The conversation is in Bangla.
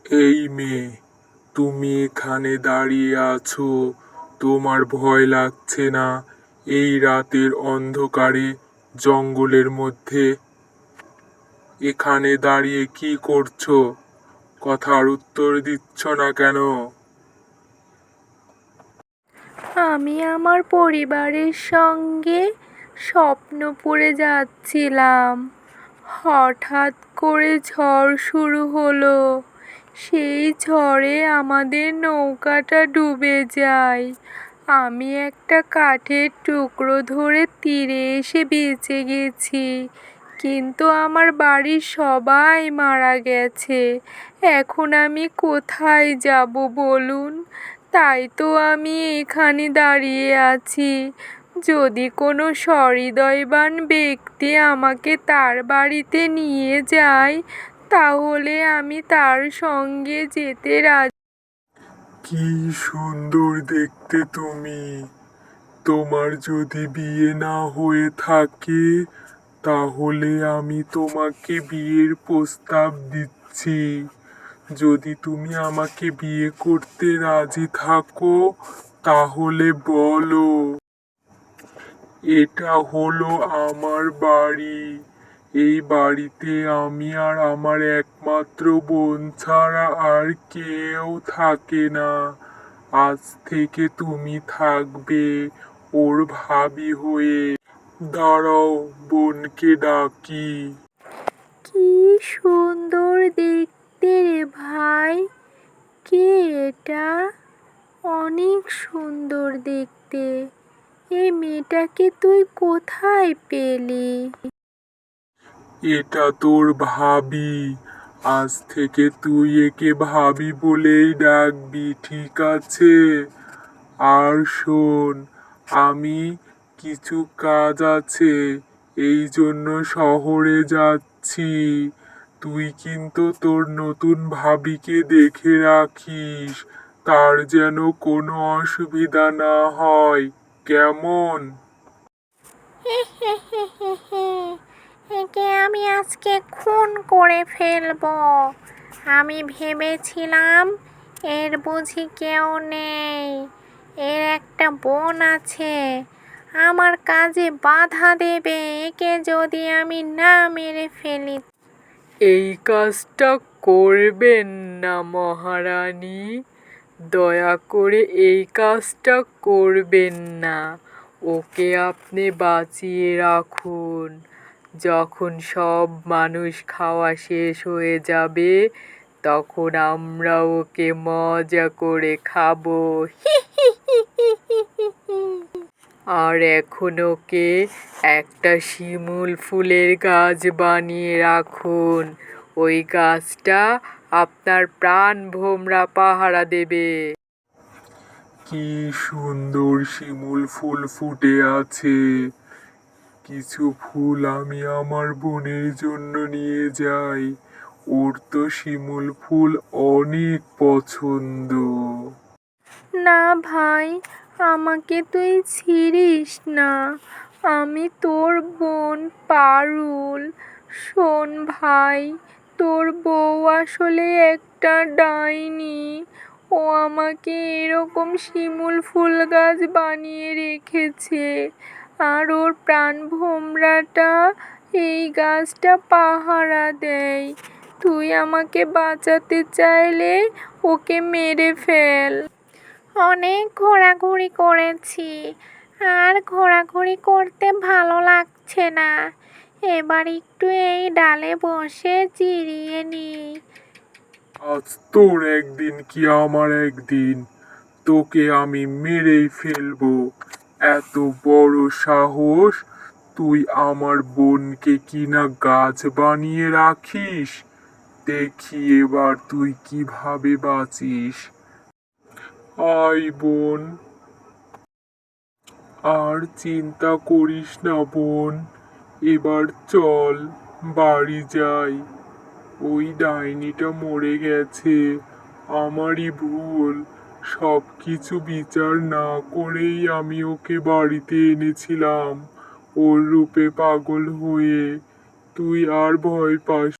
এই মেয়ে, তুমি এখানে দাঁড়িয়ে আছো, তোমার ভয় লাগছে না এই রাতের অন্ধকারে জঙ্গলের মধ্যে? এখানে দাঁড়িয়ে কি করছো? কথার উত্তর দিচ্ছ না কেন? আমি আমার পরিবারের সঙ্গে স্বপ্নপুরে যাচ্ছিলাম। হঠাৎ করে ঝড় শুরু হলো। সেই ঝড়ে আমাদের নৌকাটা ডুবে যায়। আমি একটা কাঠের টুকরো ধরে তীরে এসে বেঁচে গেছি, কিন্তু আমার বাড়ির সবাই মারা গেছে। এখন আমি কোথায় যাব বলুন? তাই তো আমি এখানে দাঁড়িয়ে আছি। যদি কোনো সহৃদয়বান ব্যক্তি আমাকে তার বাড়িতে নিয়ে যায়, তাহলে আমি তার সঙ্গে যেতে রাজি। কি সুন্দর দেখতে তুমি! তোমার যদি বিয়ে না হয়ে থাকে, তাহলে আমি তোমাকে বিয়ের প্রস্তাব দিচ্ছি। যদি তুমি আমাকে বিয়ে করতে রাজি থাকো, তাহলে বলো। এটা হলো আমার বাড়ি। এই বাড়িতে আমি আর আমার একমাত্র বোন ছাড়া আর কেউ থাকে না। আজ থেকে তুমি থাকবে ওর ভাবি হয়ে। দাঁড়াও, বোনকে ডাকি। কি সুন্দর দেখতে রে ভাই! কে এটা? অনেক সুন্দর দেখতে। এই মেয়েটাকে তুই কোথায় পেলি? এটা তোর ভাবি। আজ থেকে তুই একে ভাবি বলেই ডাকবি, ঠিক আছে? আর শোন, আমি কিছু কাজ আছে, এই জন্য শহরে যাচ্ছি। তুই কিন্তু তোর নতুন ভাবিকে দেখে রাখিস, তার যেন কোনো অসুবিধা না হয়, কেমন? একে আমি আজকে খুন করে ফেলবো। আমি ভেবেছিলাম এর বুঝি কেউ নেই, এর একটা বোন আছে, আমার কাজে বাধা দেবে। একে যদি আমি না মেরে ফেলি। এই কাজটা করবেন না মহারানী, দয়া করে এই কাজটা করবেন না। ওকে আপনি বাঁচিয়ে রাখুন। যখন সব মানুষ খাওয়া শেষ হয়ে যাবে, তখন আমরা ওকে মজা করে খাবো। আর এখন ওকে একটা শিমুল ফুলের গাছ বানিয়ে রাখুন। ওই গাছটা আপনার প্রাণভোমরা পাহারা দেবে। কি সুন্দর শিমুল ফুল ফুটে আছে! কিছু ফুল আমি আমার বোনের জন্য নিয়ে যাই, ওর তো শিমুল ফুল অনেক পছন্দ। না ভাই, আমাকে তুই ছিড়িস না। আমি তোর বোন পারুল। শোন ভাই, তোর বউ আসলে একটা ডাইনি। ও আমাকে এরকম শিমুল ফুল গাছ বানিয়ে রেখেছে, আর ওর প্রাণভোমরাটা এই গাছটা পাহারা দেয়। তুই আমাকে বাঁচাতে চাইলে ওকে মেরে ফেল। অনেক ঘোরাঘুরি করেছি, আর ঘোরাঘুরি করতে ভালো লাগছে না। এবার একটু এই ডালে বসে জিরিয়ে নিই। আজ তোর একদিন কি আমার একদিন, তোকে আমি মেরেই ফেলবো। এত বড় সাহস! তুই আমার বোনকে কিনা গাছ বানিয়ে রাখিস। দেখি এবার তুই কিভাবে বাঁচিস। আয় বোন। আর চিন্তা করিস না বোন, এবার চল বাড়ি যাই। ওই ডাইনিটা মরে গেছে, আমারই ভুল। সবকিছু বিচার না করেই আমি ওকে বাড়িতে এনেছিলাম ওর রূপে পাগল হয়ে। তুই আর ভয় পাস